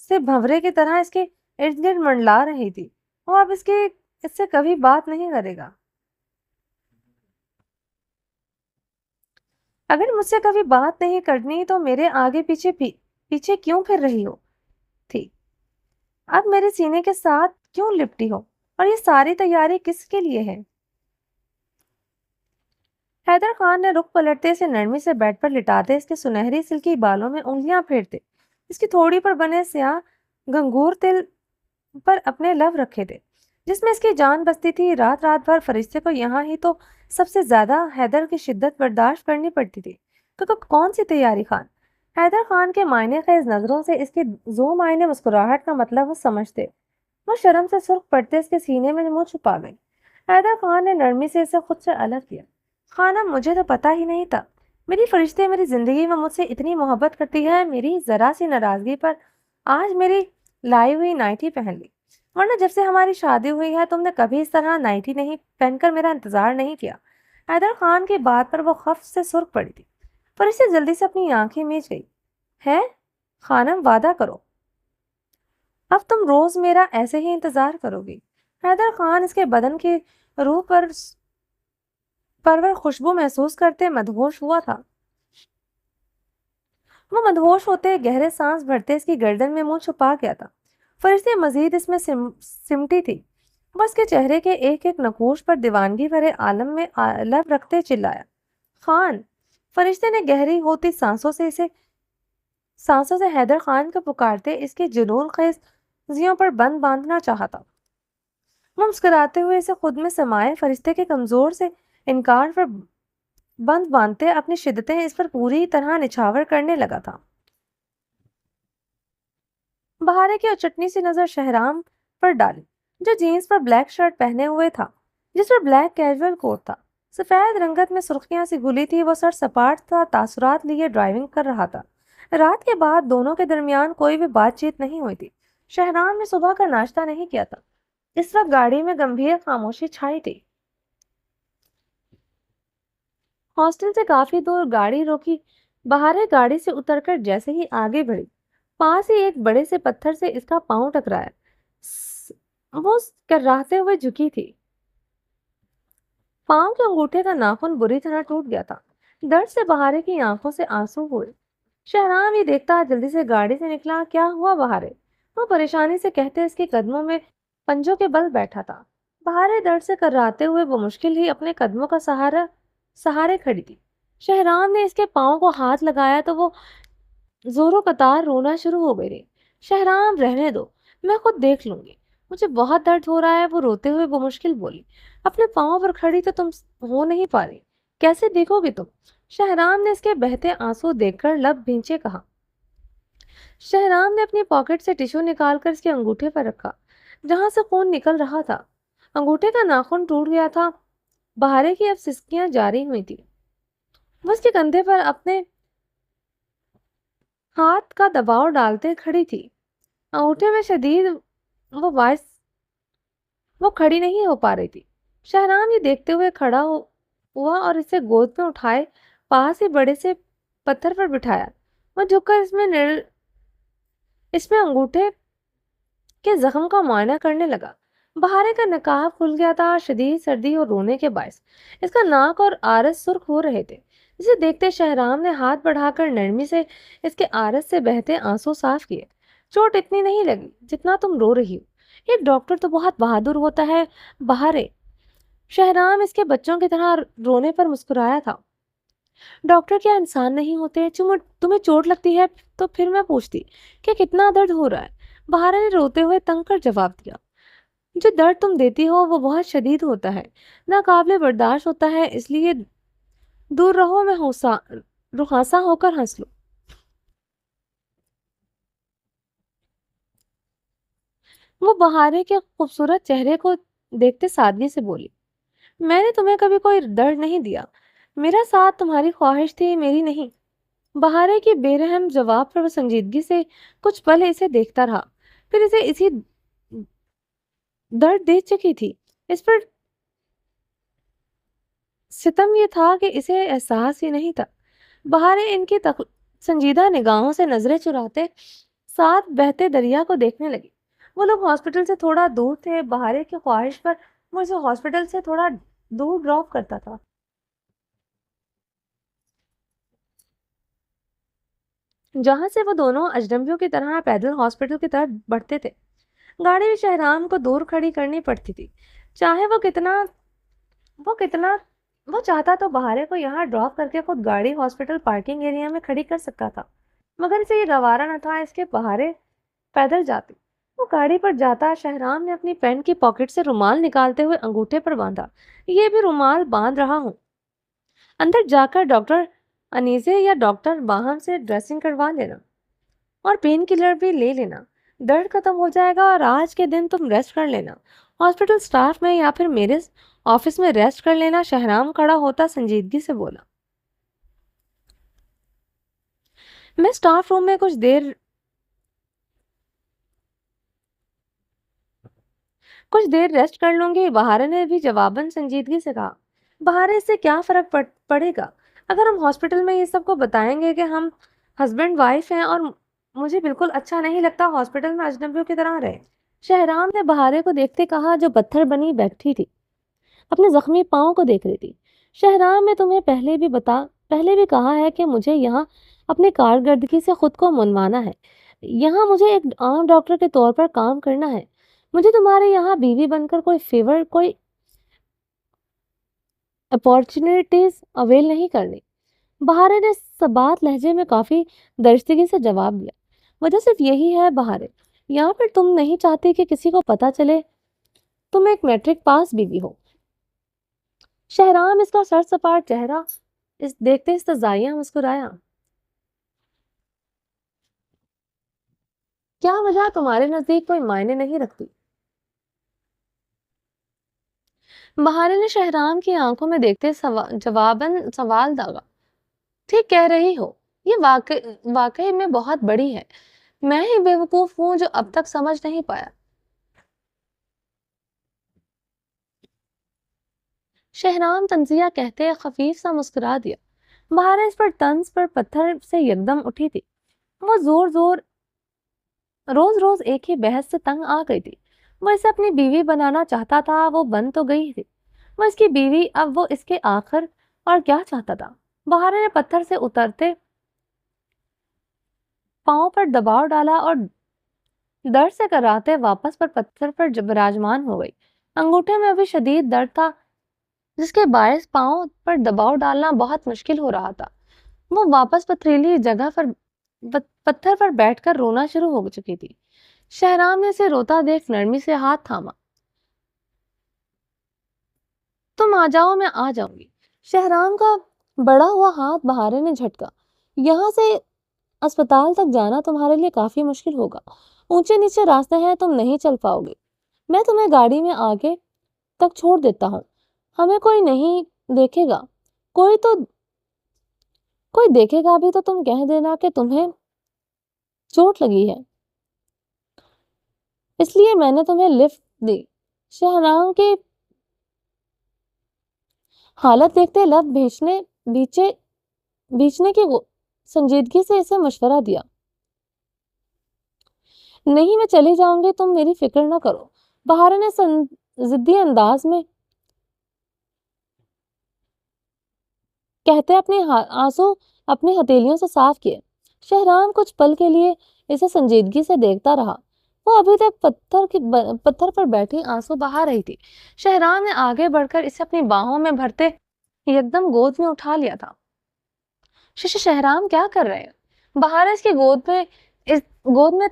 سے بھنورے کی طرح اس کے ارد گرد منڈلا رہی تھی۔ وہ اب اس سے کبھی بات نہیں کرے گا۔ اگر مجھ سے کبھی بات نہیں کرنی تو میرے آگے پیچھے کیوں پھر رہی ہو تھی؟ اب میرے سینے کے ساتھ کیوں لپٹی ہو؟ اور یہ ساری تیاری کس کے لیے ہے؟ حیدر خان نے رخ پلٹتے اسے نرمی سے بیڈ پر لٹاتے اس کے سنہری سلکی بالوں میں انگلیاں پھیرتے اس کی تھوڑی پر بنے سیاہ گھنگور تل پر اپنے لب رکھے تھے جس میں اس کی جان بستی تھی۔ رات بھر فرشتے کو یہاں ہی تو سب سے زیادہ حیدر کی شدت برداشت کرنی پڑتی تھی۔ تو کون سی تیاری خان؟ حیدر خان کے معنی خیز نظروں سے اس کی ذو معنی مسکراہٹ کا مطلب وہ سمجھتے۔ وہ شرم سے سرخ پڑتے اس کے سینے میں منہ چھپا گئی۔ حیدر خان نے نرمی سے اسے خود سے الگ کیا۔ خانم، مجھے تو پتا ہی نہیں تھا میری فرشتے میری زندگی میں مجھ سے اتنی محبت کرتی ہے۔ میری ذرا سی ناراضگی پر آج میری لائی ہوئی نائٹی پہن لی، ورنہ جب سے ہماری شادی ہوئی ہے تم نے کبھی اس طرح نائٹی نہیں پہن کر میرا انتظار نہیں کیا۔ حیدر خان کی بات پر وہ خف سے سرخ پڑی تھی۔ فرشتے جلدی سے اپنی آنکھیں میچ گئی۔ ہے خانم، وعدہ کرو اب تم روز میرا ایسے ہی انتظار کرو گی۔ حیدر خان اس کے بدن کی روح پرور خوشبو محسوس کرتے مدہوش ہوا تھا۔ وہ مدہوش ہوتے گہرے سانس بھرتے اس کی گردن میں منہ چھپا گیا تھا۔ فرشتے مزید اس میں سمٹی تھی۔ وہ اس کے چہرے کے ایک ایک نقوش پر دیوانگی بھرے عالم میں لب رکھتے چلایا۔ خان! فرشتے نے گہری ہوتی سانسوں سے حیدر خان کو پکارتے اس کے جنون خیز زیوں پر بند باندھنا چاہتا۔ وہ مسکراتے ہوئے اسے خود میں سمائے فرشتے کے کمزور سے انکار پر بند باندھتے اپنی شدتیں اس پر پوری طرح نچھاور کرنے لگا تھا۔ بہارے کی چٹنی سی نظر شہرام پر ڈالی جو جینز پر بلیک شرٹ پہنے ہوئے تھا جس پر بلیک کیجول کوٹ تھا۔ سفید رنگت میں سرخیاں سی گھلی تھی، وہ سر سپاٹ تھا، تاثرات لیے ڈرائیونگ کر رہا تھا۔ رات کے بعد دونوں کے درمیان کوئی بھی بات چیت نہیں ہوئی تھی۔ شہرام نے صبح کا ناشتہ نہیں کیا تھا۔ اس وقت گاڑی میں گمبھیر خاموشی چھائی تھی۔ ہاسٹل سے کافی دور گاڑی روکی، بہارے گاڑی سے اتر کر جیسے ہی آگے بڑھی، پاس ہی ایک بڑے سے پتھر سے اس کا پاؤں ٹکرایا۔ وہ کراہتے ہوئے جھکی تھی۔ پاؤں کے انگوٹھے کا ناخن بری طرح ٹوٹ گیا تھا۔ درد سے بہارے کی آنکھوں سے آنسو ہوئے۔ شہرام یہ دیکھتا جلدی سے گاڑی سے نکلا۔ کیا ہوا بہارے؟ وہ پریشانی سے کہتے اس کے قدموں میں پنجوں کے بل بیٹھا تھا۔ بہارے درد سے کراتے ہوئے وہ مشکل ہی اپنے قدموں کا سہارے کھڑی تھی۔ شہرام نے اس کے پاؤں کو ہاتھ لگایا تو وہ زوروں قطار رونا شروع ہو گئی۔ شہرام رہنے دو، میں خود دیکھ لوں گی، مجھے بہت درد ہو رہا ہے۔ وہ روتے ہوئے بمشکل بولی۔ اپنے پاؤں پر کھڑی تو تم ہو نہیں پا رہی، کیسے دیکھو گی تم؟ شہرام نے اس کے بہتے آنسو دیکھ کر لب بھینچے کہا۔ شہرام نے اپنی پاکٹ سے ٹیشو نکال کر اس کے انگوٹھے پر رکھا جہاں سے خون نکل رہا تھا۔ انگوٹھے کا ناخن ٹوٹ گیا تھا۔ بہارے کی اب سسکیاں جاری ہوئی تھی۔ وہ اس کے کندھے پر اپنے ہاتھ کا دباؤ ڈالتے کھڑی تھی۔ انگوٹھے میں شدید وہ کھڑی نہیں ہو پا رہی تھی۔ شہرام یہ دیکھتے ہوئے کھڑا ہوا اور اسے گود میں اٹھائے پاس ہی بڑے سے پتھر پر بٹھایا۔ وہ جھک کر اس میں انگوٹھے کے زخم کا معائنہ کرنے لگا۔ بہارے کا نقاب کھل گیا تھا، شدید سردی اور رونے کے باعث اس کا ناک اور آرس سرخ ہو رہے تھے۔ اسے دیکھتے شہرام نے ہاتھ بڑھا کر نرمی سے اس کے آرس سے بہتے آنسو صاف کیے۔ چوٹ اتنی نہیں لگی جتنا تم رو رہی ہو، ایک ڈاکٹر تو بہت بہادر ہوتا ہے بہارے۔ شہرام اس کے بچوں کی طرح رونے پر مسکرایا تھا۔ ڈاکٹر کیا انسان نہیں ہوتے؟ تمہیں چوٹ لگتی ہے تو پھر میں پوچھتی کہ کتنا درد ہو رہا ہے۔ بہارے نے روتے ہوئے تنگ کر جواب دیا، جو درد تم دیتی ہو وہ بہت شدید ہوتا ہے، ناقابل برداشت ہوتا ہے، اس لیے دور رہو۔ میں رخاصا ہو کر ہنس لوں۔ وہ بہارے کے خوبصورت چہرے کو دیکھتے سادگی سے بولی، میں نے تمہیں کبھی کوئی درد نہیں دیا، میرا ساتھ تمہاری خواہش تھی، میری نہیں۔ بہارے کی بے رحم جواب پر وہ سنجیدگی سے کچھ پل اسے دیکھتا رہا، پھر اسے اسی درد دے چکی تھی، اس پر ستم یہ تھا کہ اسے احساس ہی نہیں تھا۔ بہارے ان کی سنجیدہ نگاہوں سے نظریں چراتے ساتھ بہتے دریا کو دیکھنے لگی۔ وہ لوگ ہاسپٹل سے تھوڑا دور تھے۔ بہارے کی خواہش پر وہ اسے ہاسپٹل سے تھوڑا دور ڈراپ کرتا تھا، جہاں سے وہ دونوں اجنبیوں کی طرح پیدل ہاسپٹل کی طرف بڑھتے تھے۔ گاڑی بھی شہرام کو دور کھڑی کرنی پڑتی تھی، چاہے وہ چاہتا تو بہارے کو یہاں ڈراپ کر کے خود گاڑی ہاسپٹل پارکنگ ایریا میں کھڑی کر سکتا تھا، مگر اسے یہ گوارا نہ تھا اس کے بہارے پیدل جاتی۔ وہ گاڑی پر جاتا۔ شہرام نے اپنی پینٹ کی پاکٹ سے رومال نکالتے ہوئے انگوٹھے پر باندھا۔ یہ بھی رومال باندھ رہا ہوں، اندر جا کر ڈاکٹر انیزے یا ڈاکٹر باہم سے ڈریسنگ کروا لینا اور پین کلر بھی لے لینا، درد ختم ہو جائے گا اور آج کے دن تم ریسٹ کر لینا، ہاسپٹل سٹاف میں یا پھر میرے آفس میں ریسٹ کر لینا۔ شہرام کھڑا ہوتا سنجیدگی سے بولا، میں سٹاف روم میں کچھ دیر ریسٹ کر لوں گی۔ بہارے نے بھی جواباً سنجیدگی سے کہا۔ بہارے اس سے کیا فرق پڑے گا اگر ہم ہاسپٹل میں یہ سب کو بتائیں گے کہ ہم ہسبینڈ وائف ہیں اور مجھے بالکل اچھا نہیں لگتا ہاسپٹل میں اجنبیوں کی طرح رہے۔ شہرام نے بہارے کو دیکھتے کہا، جو پتھر بنی بیٹھی تھی، اپنے زخمی پاؤں کو دیکھ رہی تھی۔ شہرام نے تمہیں پہلے بھی کہا ہے کہ مجھے یہاں اپنی کارکردگی سے خود کو منوانا ہے، یہاں مجھے ایک عام ڈاکٹر کے طور پر کام کرنا ہے، مجھے تمہارے یہاں بیوی بن کر کوئی اپارچونیٹیز اویل نہیں کرنی۔ بہارے نے سبات لہجے میں کافی درشتگی سے جواب دیا، وجہ صرف یہی ہے بہارے، یہاں پر تم نہیں چاہتی کہ کسی کو پتا چلے تم ایک میٹرک پاس بیوی ہو۔ شہرام اس کا سر سپاٹ چہرہ دیکھتے استزائیہ مسکرایا، کیا وجہ تمہارے نزدیک کوئی معنی نہیں رکھتی؟ بہارے نے شہرام کی آنکھوں میں دیکھتے جواباً سوال داغا۔ ٹھیک کہہ رہی ہو، یہ واقعی میں بہت بڑی ہے۔ میں ہی بیوقوف ہوں جو اب تک سمجھ نہیں پایا۔ شہرام تنزیہ کہتے خفیف سا مسکرا دیا۔ بہارے اس پر طنز پر پتھر سے یکدم اٹھی تھی۔ وہ روز روز ایک ہی بحث سے تنگ آ گئی تھی۔ وہ اسے اپنی بیوی بنانا چاہتا تھا، وہ بن تو گئی تھی، وہ اس کی بیوی، اب وہ اس کے آخر اور کیا چاہتا تھا؟ بہارے نے پتھر سے اترتے پاؤں پر دباؤ ڈالا اور درد سے کراتے واپس پر پتھر پر براجمان ہو گئی۔ انگوٹھے میں ابھی شدید درد تھا جس کے باعث پاؤں پر دباؤ ڈالنا بہت مشکل ہو رہا تھا۔ وہ واپس پتھریلی جگہ پر پتھر پر بیٹھ کر رونا شروع ہو چکی تھی۔ شہرام نے اسے روتا دیکھ نرمی سے ہاتھ تھاما۔ تم آ جاؤ، میں آ جاؤں گی۔ شہرام کا بڑا ہوا ہاتھ بہارے نے جھٹکا۔ یہاں سے اسپتال تک جانا تمہارے لیے کافی مشکل ہوگا، اونچے نیچے راستے ہیں، تم نہیں چل پاؤ گے۔ میں تمہیں گاڑی میں آگے تک چھوڑ دیتا ہوں، ہمیں کوئی نہیں دیکھے گا، کوئی دیکھے گا بھی تو تم کہہ دینا کہ تمہیں چوٹ لگی ہے، اس لیے میں نے تمہیں لفٹ دی۔ شہرام کی حالت دیکھتے لب بیچنے کی سنجیدگی سے اسے مشورہ دیا۔ نہیں، میں چلی جاؤں گی، تم میری فکر نہ کرو۔ بہارے نے ضدی انداز میں کہتے اپنے آنسو اپنی ہتھیلیوں سے صاف کیے۔ شہرام کچھ پل کے لیے اسے سنجیدگی سے دیکھتا رہا۔ وہ ابھی تک پتھر پر بیٹھی آنسو بہا رہی تھی۔ شہرام نے آگے بڑھ کر اسے اپنی باہوں میں بھرتے یکدم گود میں اٹھا لیا تھا۔ شہرام کیا کر رہے ہیں؟ بہارے اس کی گود میں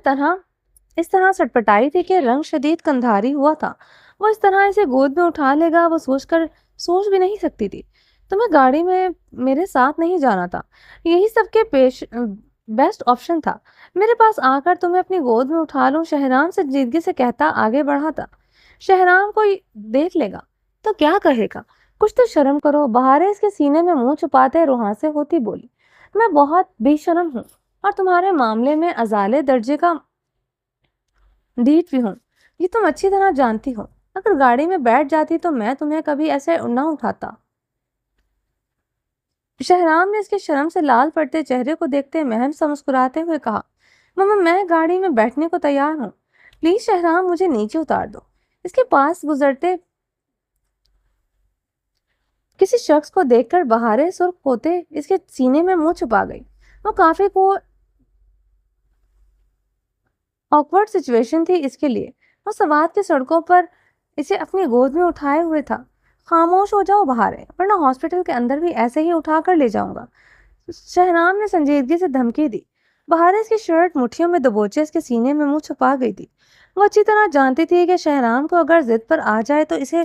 اس طرح سٹپٹائی تھی کہ رنگ شدید کندھاری ہوا تھا۔ وہ اس طرح اسے گود میں اٹھا لے گا وہ سوچ بھی نہیں سکتی تھی۔ تمہیں گاڑی میں میرے ساتھ نہیں جانا تھا، یہی سب کے بیسٹ آپشن تھا۔ میرے پاس آ کر تمہیں اپنی گود میں اٹھا لوں، شہرام سنجیدگی سے کہتا آگے بڑھا تھا۔ شہرام کوئی دیکھ لے گا تو کیا کہے گا؟ کچھ تو شرم کرو۔ بہارے اس کے سینے میں منہ چھپاتے روحاں ہوتی بولی۔ میں بہت بے شرم ہوں اور تمہارے معاملے میں ازالے درجے کا ڈھیٹ بھی ہوں، یہ تم اچھی طرح جانتی ہو۔ اگر گاڑی میں بیٹھ جاتی تو میں تمہیں کبھی ایسے نہ اٹھاتا۔ شہرام نے اس کے شرم سے لال پڑتے چہرے کو دیکھتے مہم سا مسکراتے ہوئے کہا، ماما میں گاڑی میں بیٹھنے کو تیار ہوں، پلیز شہرام مجھے نیچے اتار دو۔ اس کے پاس گزرتے کسی شخص کو دیکھ کر بہارے سرخ ہوتے اس کے سینے میں منہ چھپا گئی۔ وہ کافی آکورڈ سچویشن تھی اس کے لیے۔ وہ سوات کی سڑکوں پر اسے اپنی گود میں اٹھائے ہوئے تھا۔ خاموش ہو جاؤ بہارے، ورنہ ہاسپٹل کے اندر بھی ایسے ہی اٹھا کر لے جاؤں گا، شہرام نے سنجیدگی سے دھمکی دی۔ بہارے اس کی شرٹ مٹھیوں میں دبوچے اس کے سینے میں منہ چھپا گئی تھی۔ وہ اچھی طرح جانتی تھی کہ شہرام کو اگر ضد پر آ جائے تو اسے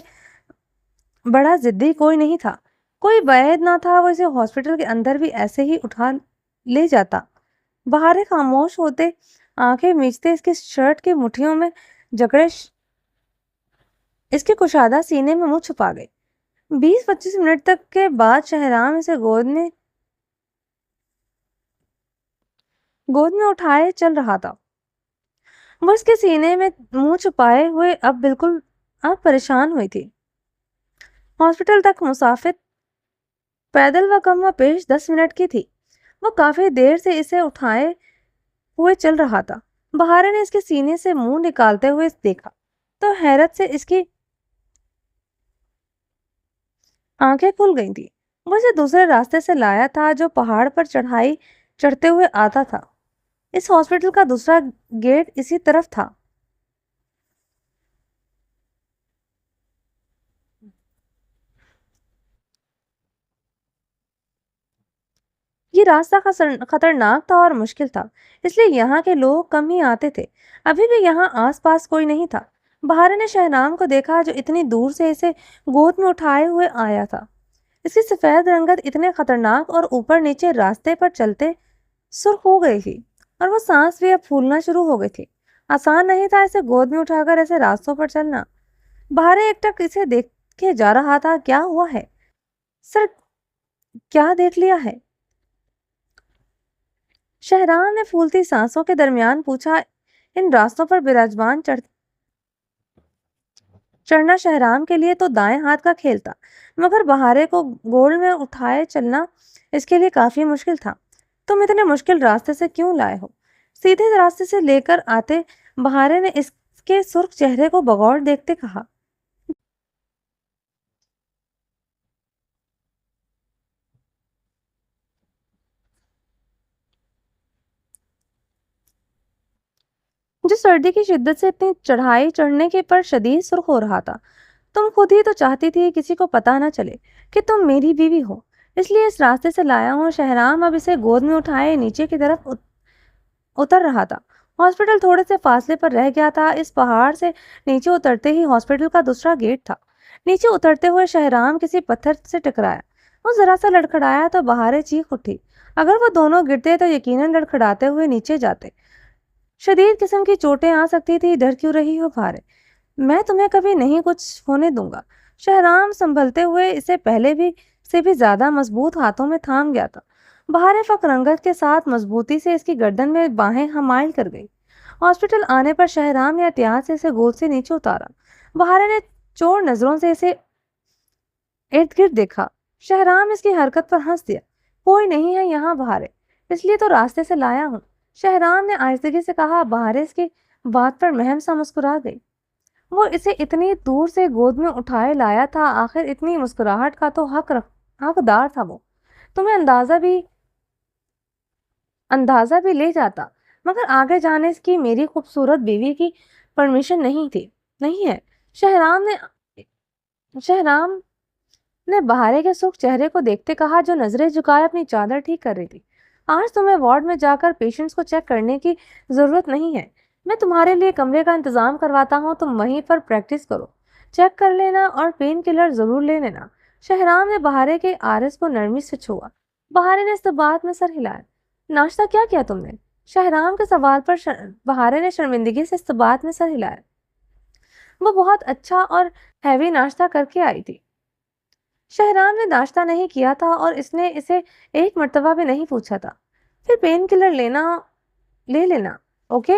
بڑا ضدی کوئی نہیں تھا، کوئی بعید نہ تھا، وہ اسے ہاسپٹل کے اندر بھی ایسے ہی اٹھا لے جاتا۔ بہارے خاموش ہوتے آنکھیں میچتے اس کی شرٹ کی مٹھیوں میں جکڑے اس کے کشادہ سینے میں منہ چھپا گئے۔ 20-25 منٹ تک کے بعد شہرام اسے گود میں اٹھائے چل رہا تھا۔ وہ اس کے سینے میں منہ چھپائے ہوئے اب پریشان ہوئی تھی۔ ہاسپٹل تک مسافت پیدل و کم و پیش 10 منٹ کی تھی۔ وہ کافی دیر سے اسے اٹھائے ہوئے چل رہا تھا۔ بہارے نے اس کے سینے سے منہ نکالتے ہوئے دیکھا تو حیرت سے اس کی آنکھیں کھل گئی تھی۔ وہ اسے دوسرے راستے سے لایا تھا جو پہاڑ پر چڑھائی چڑھتے ہوئے آتا تھا۔ اس ہاسپٹل کا دوسرا گیٹ اسی طرف تھا۔ یہ راستہ خطرناک تھا اور مشکل تھا، اس لیے یہاں کے لوگ کم ہی آتے تھے۔ ابھی بھی یہاں آس پاس کوئی نہیں تھا۔ بہارے نے شہرام کو دیکھا جو اتنی دور سے اسے گود میں اٹھائے ہوئے آیا تھا۔ اس کی سفید رنگت اتنے خطرناک اور اوپر نیچے راستے پر چلتے سرخ ہو گئی تھی، اور وہ سانس بھی اب پھولنا شروع ہو گئی تھی۔ آسان نہیں تھا اسے گود میں اٹھا کر ایسے راستوں پر چلنا۔ بہارے ایک ٹک اسے کے جا رہا تھا۔ کیا ہوا ہے سر؟ کیا دیکھ لیا ہے؟ شہرام نے پھولتی سانسوں کے درمیان پوچھا۔ ان راستوں پر براجمان چڑھنا شہرام کے لیے تو دائیں ہاتھ کا کھیل تھا، مگر بہارے کو گول میں اٹھائے چلنا اس کے لیے کافی مشکل تھا۔ تم اتنے مشکل راستے سے کیوں لائے ہو؟ سیدھے راستے سے لے کر آتے، بہارے نے اس کے سرخ چہرے کو بغور دیکھتے کہا۔ جو سردی کی شدت سے اتنی چڑھائی چڑھنے کے پر شدید سرخ ہو رہا تھا۔ تم خود ہی تو چاہتی تھی کسی کو پتا نہ چلے کہ تم میری بیوی ہو، اس لیے اس راستے سے لایا ہوں۔ شہرام اب اسے گود میں اٹھائے نیچے کی طرف اتر رہا تھا۔ ہاسپٹل تھوڑے سے فاصلے پر رہ گیا تھا۔ اس پہاڑ سے نیچے اترتے ہی ہاسپٹل کا دوسرا گیٹ تھا۔ نیچے اترتے ہوئے شہرام کسی پتھر سے ٹکرایا۔ وہ ذرا سا لڑکھڑایا تو بہارے چیخ اٹھی۔ اگر وہ دونوں گرتے تو یقیناً لڑکھڑاتے ہوئے نیچے جاتے۔ شدید قسم کی چوٹیں آ سکتی تھی۔ ڈر کیوں رہی ہو بہارے؟ میں تمہیں کبھی نہیں کچھ ہونے دوں گا۔ شہرام سنبھلتے ہوئے اسے پہلے سے بھی زیادہ مضبوط ہاتھوں میں تھام گیا تھا۔ بہارے فق رنگت کے ساتھ مضبوطی سے اس کی گردن میں باہیں حمائل کر گئی۔ ہاسپٹل آنے پر شہرام نے احتیاط سے اسے گود سے نیچے اتارا۔ بہارے نے چور نظروں سے اسے ارد گرد دیکھا۔ شہرام اس کی حرکت پر ہنس دیا۔ کوئی نہیں ہے یہاں بہارے، اس لیے تو راستے سے لایا ہوں، شہرام نے آہستگی سے کہا۔ بہارے اس کی بات پر مہم سا مسکرا گئی۔ وہ اسے اتنی دور سے گود میں اٹھائے لایا تھا، آخر اتنی مسکراہٹ کا تو حقدار تھا وہ۔ تمہیں اندازہ بھی لے جاتا، مگر آگے جانے کی میری خوبصورت بیوی کی پرمیشن نہیں ہے۔ شہرام نے بہارے کے سرخ چہرے کو دیکھتے کہا، جو نظریں جھکائے اپنی چادر ٹھیک کر رہی تھی۔ آج تمہیں وارڈ میں جا کر پیشنٹس کو چیک کرنے کی ضرورت نہیں ہے۔ میں تمہارے لیے کمرے کا انتظام کرواتا ہوں، تم وہیں پر پریکٹس کرو، چیک کر لینا اور پین کلر ضرور لے لینا۔ شہرام نے بہارے کے آرس کو نرمی سے چھوا۔ بہارے نے استباط میں سر ہلایا۔ ناشتہ کیا کیا تم نے؟ شہرام کے سوال پر بہارے نے شرمندگی سے استباط میں سر ہلایا۔ وہ بہت اچھا اور ہیوی ناشتہ کر کے آئی تھی۔ شہرام نے ناشتہ نہیں کیا تھا اور اس نے اسے ایک مرتبہ بھی نہیں پوچھا تھا۔ پھر پین کلر لے لینا، اوکے؟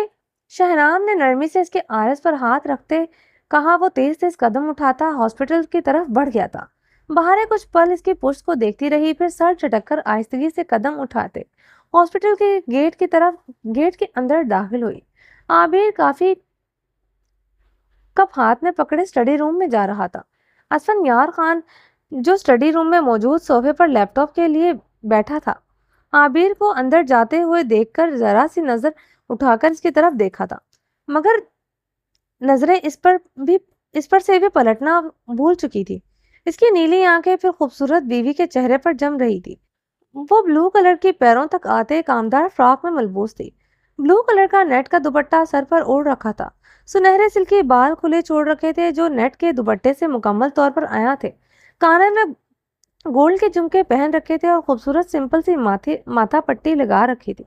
شہرام نے نرمی سے اس کے آرس پر ہاتھ رکھتے کہا۔ وہ تیز تیز قدم اٹھاتا ہاسپٹل کی طرف بڑھ گیا تھا۔ بہارے کچھ پل اس کی پشت کو دیکھتی رہی، پھر سر جھٹک کر آہستگی سے قدم اٹھاتے ہاسپٹل کے گیٹ کے اندر داخل ہوئی۔ عابر کافی کپ ہاتھ میں پکڑے اسٹڈی روم میں جا رہا تھا۔ اسفندیار خان جو اسٹڈی روم میں موجود صوفے پر لیپ ٹاپ کے لیے بیٹھا تھا، عابر کو اندر جاتے ہوئے دیکھ کر ذرا سی نظر اٹھا کر اس کی طرف دیکھا تھا، مگر نظریں اس پر سے بھی پلٹنا بھول چکی تھی۔ اس کی نیلی آنکھیں پھر خوبصورت بیوی کے چہرے پر جم رہی تھی۔ وہ بلو کلر کی پیروں تک آتے کامدار فراک میں ملبوس تھی۔ بلو کلر کا نیٹ کا دوپٹہ سر پر اوڑھ رکھا تھا۔ سنہرے سلکی بال کھلے چھوڑ رکھے تھے جو نیٹ کے دوپٹے سے مکمل طور پر آیا تھے۔ کانوں میں گولڈ کے جھمکے پہن رکھے تھے اور خوبصورت سمپل سی ماتھا پٹی لگا رکھی تھی۔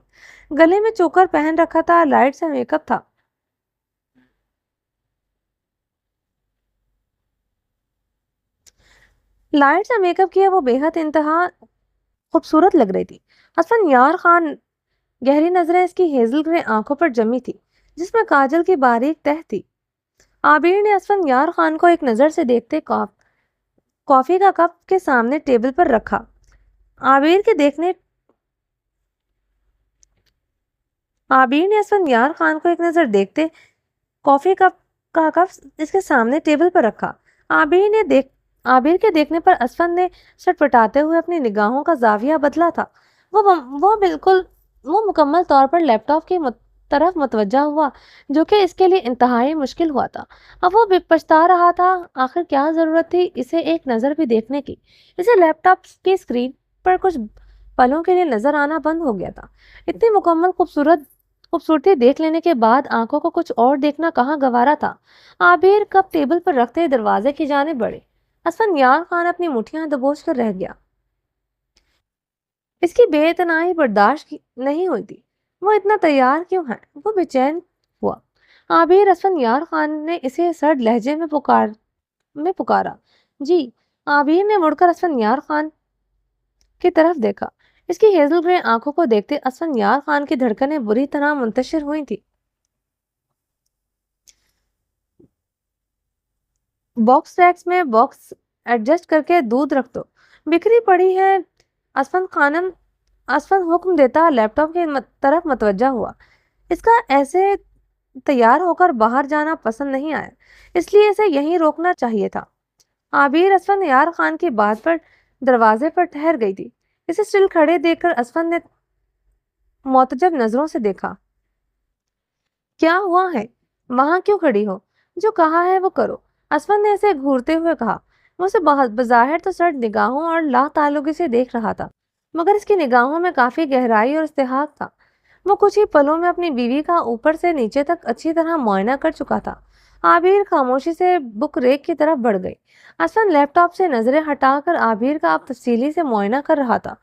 گلے میں چوکر پہن رکھا تھا۔ لائٹ سے میک اپ تھا۔ لائٹ سے میک اپ کیا وہ بے حد انتہا خوبصورت لگ رہی تھی۔ اسفندیار خان گہری نظریں اس کی ہیزل گرے آنکھوں پر جمی تھی جس میں کاجل کی باریک تہ تھی۔ عابر نے اسفندیار خان کو ایک نظر سے دیکھتے کافی کا کپ کے سامنے ٹیبل پر رکھا۔ عابر نے اسفندیار خان کو ایک نظر دیکھتے کافی کا کپ اس کے سامنے ٹیبل پر رکھا۔ عابر کے دیکھنے پر اسفند نے سٹپٹاتے ہوئے اپنی نگاہوں کا زاویہ بدلا تھا۔ وہ مکمل طور پر لیپ ٹاپ کی طرف متوجہ ہوا جو کہ اس کے لیے انتہائی مشکل ہوا تھا۔ اب وہ پچھتا رہا تھا، آخر کیا ضرورت تھی اسے ایک نظر بھی دیکھنے کی۔ اسے لیپ ٹاپ کی اسکرین پر کچھ پلوں کے لیے نظر آنا بند ہو گیا تھا۔ اتنی مکمل خوبصورتی دیکھ لینے کے بعد آنکھوں کو کچھ اور دیکھنا کہاں گوارا تھا۔ عابر کپ ٹیبل پر رکھتے دروازے کی جانب بڑھے۔ اسفندیار خان اپنی مٹھیاں دبوچ کر رہ گیا۔ اس کی بے اتنائی برداشت نہیں ہوئی تھی۔ وہ اتنا تیار کیوں ہے؟ وہ بے چین ہوا۔ عابر اسفندیار خان نے اسے سرد لہجے میں پکارا۔ جی۔ عابر نے مڑ کر اسفندیار خان کی طرف دیکھا۔ اس کی ہیزل گرے آنکھوں کو دیکھتے اسفندیار خان کی دھڑکنیں بری طرح منتشر ہوئی تھی۔ باکس ریکس میں باکس ایڈجسٹ کر کے دودھ رکھ دو، بکھری پڑی ہے۔ اسفند حکم دیتا لیپ ٹاپ کی طرف متوجہ ہوا۔ اس کا ایسے تیار ہو کر باہر جانا پسند نہیں آیا، اس لیے اسے یہیں روکنا چاہیے تھا۔ عابر اسفندیار خان کی بات پر دروازے پر ٹھہر گئی تھی۔ اسے اسٹل کھڑے دیکھ کر اسفند نے معتجب نظروں سے دیکھا۔ کیا ہوا ہے؟ وہاں کیوں کھڑی ہو؟ جو کہا ہے وہ کرو، اسفند نے اسے گھورتے ہوئے کہا۔ وہ اسے بظاہر تو سرد نگاہوں اور لا تعلقی سے دیکھ رہا تھا، مگر اس کی نگاہوں میں کافی گہرائی اور استحقاق تھا۔ وہ کچھ ہی پلوں میں اپنی بیوی کا اوپر سے نیچے تک اچھی طرح معائنہ کر چکا تھا۔ عابر خاموشی سے بک ریک کی طرف بڑھ گئی۔ اسفند لیپ ٹاپ سے نظریں ہٹا کر عابر کا اب تفصیلی سے معائنہ کر رہا تھا،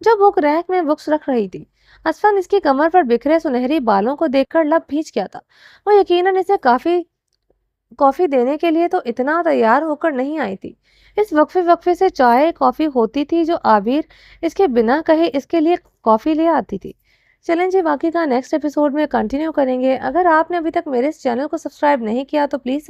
جو بک ریک میں بکس رکھ رہی تھی۔ اسفند اس کی کمر پر بکھرے سنہری بالوں کو دیکھ کر لب بھیج گیا تھا۔ وہ یقیناً اسے کافی دینے کے لیے تو اتنا تیار ہو کر نہیں آئی تھی۔ اس وقفے سے چائے کافی ہوتی تھی جو عابر اس کے بنا کہے اس کے لیے کافی لے آتی تھی۔ چلیں جی، باقی کا نیکسٹ ایپیسوڈ میں کنٹینیو کریں گے۔ اگر آپ نے ابھی تک میرے اس چینل کو سبسکرائب نہیں کیا تو پلیز